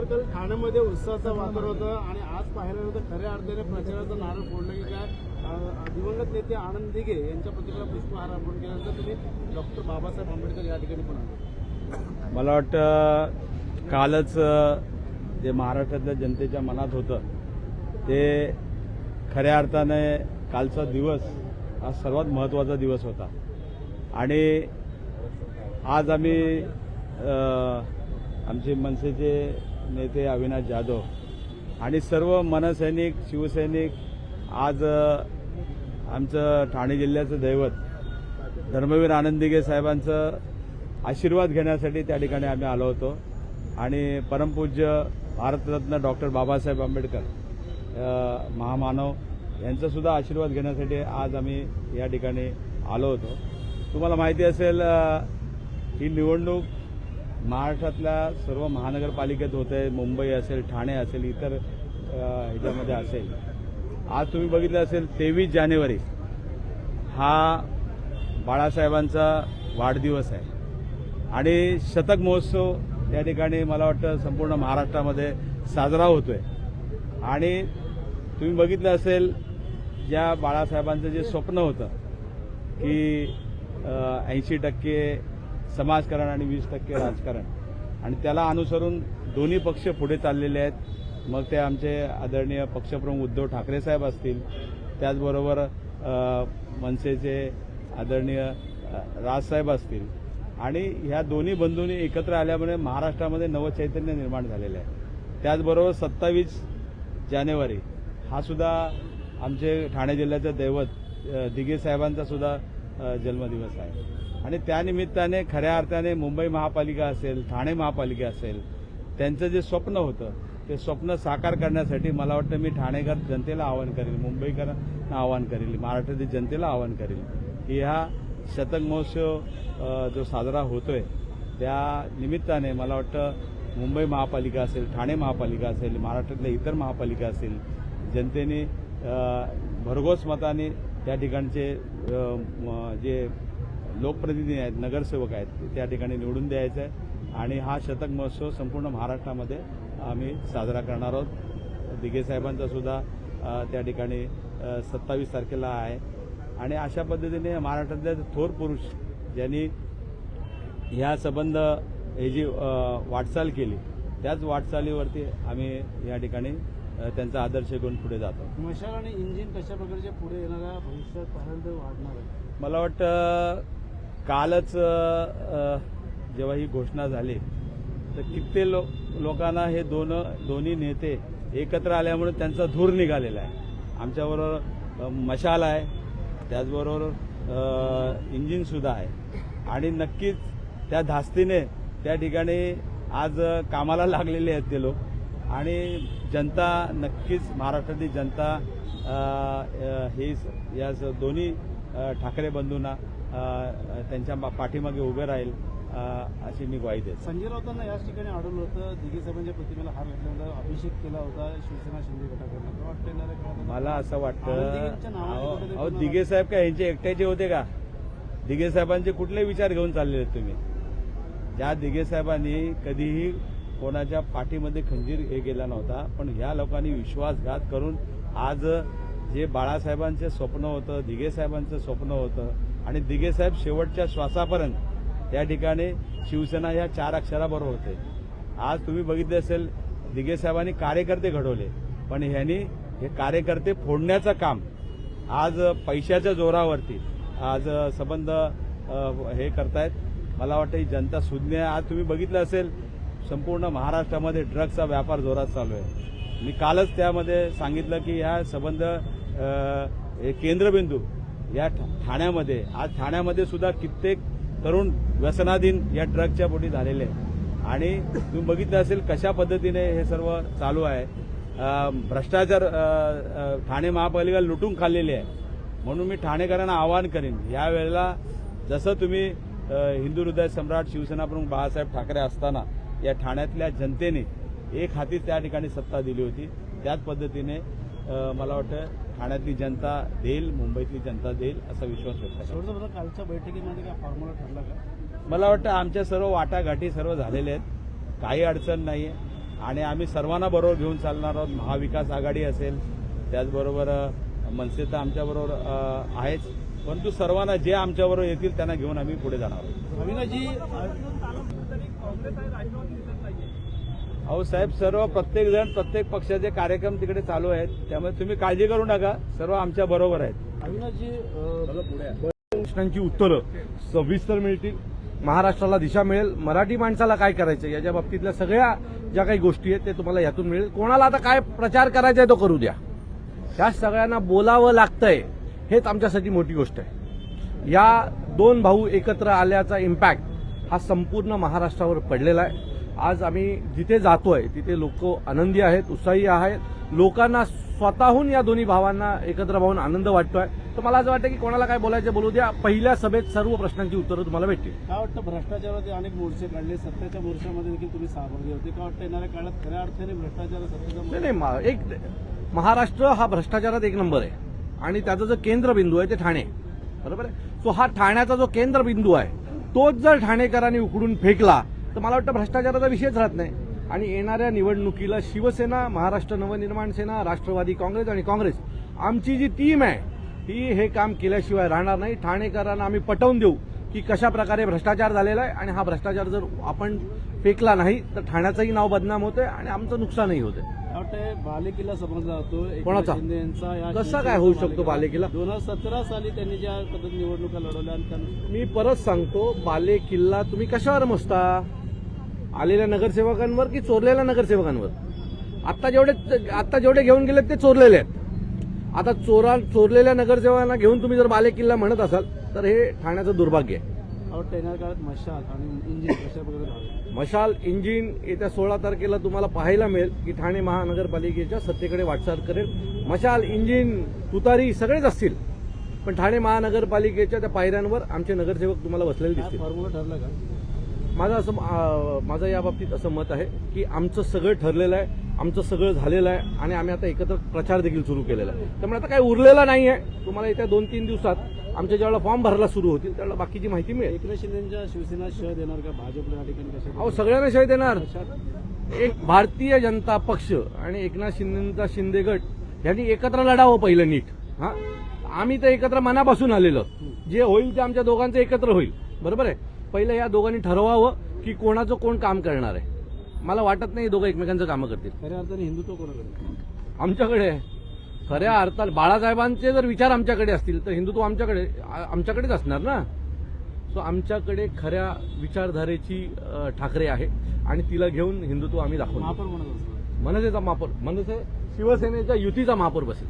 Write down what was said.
काल ठाण्यामध्ये उत्साहाचं वातावरण होतं आणि आज पाहायला होतं खऱ्या अर्थाने प्रचाराचं नारळ फोडलं की काय दिवंगत नेते आनंद दिघे यांच्या प्रतिमेला पुष्पहार अर्पण केल्यानंतर तुम्ही डॉक्टर बाबासाहेब आंबेडकर या ठिकाणी पण आले. मला वाटतं कालच जे महाराष्ट्रातल्या जनतेच्या मनात होतं ते खऱ्या अर्थाने कालचा दिवस हा सर्वात महत्त्वाचा दिवस होता आणि आज आम्ही आमचे मनसेचे नेते अविनाश जाधव आणि सर्व मनसैनिक शिवसैनिक आज आमचं ठाणे जिल्ह्याचं दैवत धर्मवीर आनंद दिघे साहेबांचं आशीर्वाद घेण्यासाठी त्या ठिकाणी आम्ही आलो होतो आणि परमपूज्य भारतरत्न डॉक्टर बाबासाहेब आंबेडकर महामानव यांचा सुद्धा आशीर्वाद घेण्यासाठी आज आम्ही या ठिकाणी आलो होतो. तुम्हाला माहिती असेल ही निवडणूक महाराष्ट्रातल्या सर्व महानगरपालिकेत होते. मुंबई असेल, ठाणे असेल, इतर ह्याच्यामध्ये असेल. आज तुम्ही बघितलं असेल 23 जानेवारी हा बाळासाहेबांचा वाढदिवस आहे आणि शतक महोत्सव या ठिकाणी मला वाटतं संपूर्ण महाराष्ट्रामध्ये साजरा होतोय आणि तुम्ही बघितलं असेल ज्या बाळासाहेबांचं जे स्वप्न होतं की 80% समाजकारण आणि 20% राजकारण आणि त्याला अनुसरून दोन्ही पक्ष पुढे चाललेले आहेत. मग ते आमचे आदरणीय पक्षप्रमुख उद्धव ठाकरे साहेब असतील, त्याचबरोबर मनसेचे आदरणीय राजसाहेब असतील आणि ह्या दोन्ही बंधूंनी एकत्र आल्यामुळे महाराष्ट्रामध्ये नवचैतन्य निर्माण झालेलं आहे. त्याचबरोबर 27 जानेवारी हा सुद्धा आमचे ठाणे जिल्ह्याचं दैवत दिघे साहेबांचा सुद्धा जन्मदिवस आहे आणि त्यानिमित्ताने खऱ्या अर्थाने मुंबई महापालिका असेल, ठाणे महापालिका असेल, त्यांचं जे स्वप्न होतं ते स्वप्न साकार करण्यासाठी मला वाटतं मी ठाणेकर जनतेला आवाहन करेल, मुंबईकरांना आवाहन करेल, महाराष्ट्रातील जनतेला आवाहन करेल की हा शतक महोत्सव जो साजरा होतोय त्या निमित्ताने मला वाटतं मुंबई महापालिका असेल, ठाणे महापालिका असेल, महाराष्ट्रातल्या इतर महापालिका असेल, जनतेने भरघोस मताने त्या ठिकाणचे जे लोकप्रतिनिधी आहेत, नगरसेवक आहेत, त्या ठिकाणी निवडून द्यायचं आहे आणि हा शतक महोत्सव संपूर्ण महाराष्ट्रामध्ये आम्ही साजरा करणार आहोत. दिघे साहेबांचा सुद्धा त्या ठिकाणी 27 तारखेला आहे आणि अशा पद्धतीने महाराष्ट्रातले थोर पुरुष ज्यांनी ह्या संबंध ही जी वाटचाल केली त्याच वाटचालीवरती आम्ही या ठिकाणी त्यांचा आदर्श घेऊन पुढे जातो. मशाल आणि इंजिन कशा प्रकारचे पुढे येणाऱ्या भविष्यात पाहायला वाढणार आहे? मला वाटतं कालच जेव्हा ही घोषणा झाली तर कित्येक लोकांना हे दोन्ही नेते एकत्र आल्यामुळे त्यांचा धूर निघालेला आहे. आमच्याबरोबर मशाल आहे, त्याचबरोबर इंजिनसुद्धा आहे आणि नक्कीच त्या धास्तीने त्या ठिकाणी आज कामाला लागलेले आहेत ते लोक आणि जनता नक्कीच महाराष्ट्रातील जनता ही या दोन्ही ठाकरे बंधूंना त्यांच्या पाठीमागे उभे राहील अशी मी ग्वाही देतो. संजय राऊतांना याच ठिकाणी अडवलं होतं, दिघे साहेबांच्या प्रतिमेला हार घातला होता, अभिषेक केला होता शिवसेना शिंदे गटाकडनं. वाटतं मला असं वाटतं अहो दिघे साहेब काय यांचे एकट्याचे होते का? दिघे साहेबांचे कुठले विचार घेऊन चालले आहेत तुम्ही? ज्या दिघे साहेबांनी कधीही कोणाच्या पाठीमध्ये खंजीर हे केला नव्हता, पण ह्या लोकांनी विश्वासघात करून आज जे बाळासाहेबांचे स्वप्न होतं, दिघे साहेबांचं स्वप्न होतं आणि दिघे साहेब शेवटच्या श्वासापर्यंत त्या ठिकाणी शिवसेना ह्या 4 अक्षराबरोबर होते. आज तुम्ही बघितले असेल दिघे साहेबांनी कार्यकर्ते घडवले, पण ह्यांनी हे कार्यकर्ते फोडण्याचं काम आज पैशाच्या जोरावरती आज संबंध हे करतायत. मला वाटतं ही जनता सुज्ञ आहे. आज तुम्ही बघितलं असेल संपूर्ण महाराष्ट्रामध्ये ड्रग्सचा व्यापार जोरात चालू आहे. मी कालच त्यामध्ये सांगितलं की ह्या संबंध केंद्रबिंदू या ठाण्यामध्ये आज ठाण्यामध्ये सुद्धा कित्येक तरुण व्यसनाधीन या ड्रग्सच्या पोटी झालेले आहे आणि तुम्ही बघितलं असेल कशा पद्धतीने हे सर्व चालू आहे. भ्रष्टाचार ठाणे महापालिका लुटून खाल्लेली आहे. म्हणून मी ठाणेकरांना आवाहन करेन यावेळेला जसं तुम्ही हिंदू हृदय सम्राट शिवसेना प्रमुख बाळासाहेब ठाकरे असताना या ठाण्यातल्या जनतेने एक हाती त्या ठिकाणी सत्ता दिली होती, त्याच पद्धतीने मला वाटतं ठाण्यातली जनता देईल, मुंबईतली जनता देईल असा विश्वास व्यक्त करतो. कालच्या बैठकीमध्ये काय फॉर्म्युला ठरला का? मला वाटतं आमच्या सर्व वाटाघाटी सर्व झालेल्या आहेत, काही अडचण नाहीये. आणि आम्ही सर्वांना बरोबर घेऊन चालणार आहोत. महाविकास आघाडी असेल, त्याचबरोबर मनसे तर आमच्याबरोबर आहेच, परंतु सर्वांना जे आमच्याबरोबर येतील त्यांना घेऊन आम्ही पुढे जाणार आहोत. अविनाशजी, अहो साहेब, सर्व प्रत्येक जण प्रत्येक पक्षाचे कार्यक्रम तिकडे चालू आहेत, त्यामुळे तुम्ही काळजी करू नका, सर्व आमच्या बरोबर आहेत. अविनाशजी, प्रश्नांची उत्तरं सविस्तर मिळतील, महाराष्ट्राला दिशा मिळेल, मराठी माणसाला काय करायचं याच्या बाबतीतल्या सगळ्या ज्या काही गोष्टी आहेत ते तुम्हाला यातून मिळेल. कोणाला आता काय प्रचार करायचा आहे तो करू द्या, त्या सगळ्यांना बोलावं लागतंय, हेच आमच्यासाठी मोठी गोष्ट आहे. या दोन भाऊ एकत्र आल्याचा इम्पॅक्ट हा संपूर्ण महाराष्ट्रावर पडलेला आहे. आज आम्ही जिथे जातोय तिथे लोक आनंदी आहेत, उत्साही आहेत. लोकांना स्वतःहून या दोन्ही भावांना एकत्र पाहून आनंद वाटतोय. तर मला असं वाटतं की कोणाला काय बोलायचं बोलू द्या, पहिल्या सभेत सर्व प्रश्नांची उत्तरं तुम्हाला भेटतील. काय वाटतं, भ्रष्टाचाराचे अनेक मोर्चे काढले, सत्तेच्या मोर्चामध्ये देखील तुम्ही सहभागी होते, काय वाटतं येणाऱ्या काळात खऱ्या अर्थाने भ्रष्टाचार सत्तेचा नाही, एक महाराष्ट्र हा भ्रष्टाचारात एक नंबर आहे आणि त्याचं जो केंद्रबिंदू आहे ते ठाणे, बरोबर आहे. सो हा ठाण्याचा जो केंद्रबिंदू आहे तोच जर ठाणेकरांनी उकडून फेकला तर मला वाटतं भ्रष्टाचाराचा विषयच राहत नाही. आणि येणाऱ्या निवडणुकीला शिवसेना, महाराष्ट्र नवनिर्माण सेना, राष्ट्रवादी काँग्रेस आणि काँग्रेस आमची जी टीम आहे ही हे काम केल्याशिवाय राहणार नाही. ठाणेकरांना आम्ही पटवून देऊ की कशा प्रकारे भ्रष्टाचार झालेला आहे आणि हा भ्रष्टाचार जर आपण फेकला नाही तर ठाण्याचंही नाव बदनाम होतंय आणि आमचं नुकसानही होतंय. वाटतंय बालेकिल्ला समजला जातो एकनाथ कोणाचा? शिंदे यांचा. या कसा काय होऊ शकतो बालेकिल्ला? 2017 साली त्यांनी ज्या पद्धतीने निवडणुका लढवल्या आणि त्यांना मी परत सांगतो, बालेकिल्ला तुम्ही कशावर मोजता? आलेल्या नगरसेवकांवर की चोरलेल्या नगरसेवकांवर? आता जेवढे घेऊन गेलेत ते चोरलेले आहेत. आता चोरलेल्या नगरसेवकांना घेऊन तुम्ही जर बालेकिल्ला म्हणत असाल तर हे ठाण्याचं दुर्भाग्य आहे. वाटतं येणाऱ्या काळात मशाल आणि इंजिन कशा प्रकारे राहतील? मशाल इंजिन येत्या 16 तारखेला तुम्हाला पाहायला मिळेल की ठाणे महानगरपालिकेच्या सत्तेकडे वाटचाल करेल. मशाल, इंजिन, तुतारी सगळेच असतील, पण ठाणे महानगरपालिकेच्या त्या पायऱ्यांवर आमचे नगरसेवक तुम्हाला बसलेले काय दिसतील. फॉर्म्युला ठरला का? माझं या बाबतीत असं मत आहे की आमचं सगळं ठरलेलं आहे, आमचं सगळं झालेलं आहे आणि आम्ही आता एकत्र प्रचार देखील सुरू केलेला आहे. त्यामुळे आता काही उरलेलं नाही आहे. तुम्हाला येत्या 2-3 दिवसात आमच्या ज्यावेळेला फॉर्म भरायला सुरू होतील त्यावेळेला बाकीची माहिती मिळेल. एकनाथ शिंदेच्या शिवसेना शह देणार का भाजपला या ठिकाणी? कशा अहो, सगळ्यांना शय देणार. एक भारतीय जनता पक्ष आणि एकनाथ शिंदेचा शिंदे गट यांनी एकत्र लढावं पहिलं नीट. हा, आम्ही तर एकत्र मनापासून आलेलो, जे होईल ते आमच्या दोघांचं एकत्र होईल, बरोबर आहे. पहिलं या दोघांनी ठरवावं की कोणाचं कोण काम करणार आहे. मला वाटत नाही दोघं एकमेकांचं कामं करतील. खऱ्या अर्थाने हिंदुत्व कोणाकडे? आमच्याकडे आहे. खऱ्या अर्थात बाळासाहेबांचे जर विचार आमच्याकडे असतील तर हिंदुत्व आमच्याकडेच असणार ना. सो आमच्याकडे खऱ्या विचारधारेची ठाकरे आहे आणि तिला घेऊन हिंदुत्व आम्ही दाखवतो. महापौर कोणाचा असणार? मनसेचा महापौर, मनसे शिवसेनेच्या युतीचा महापौर बसेल.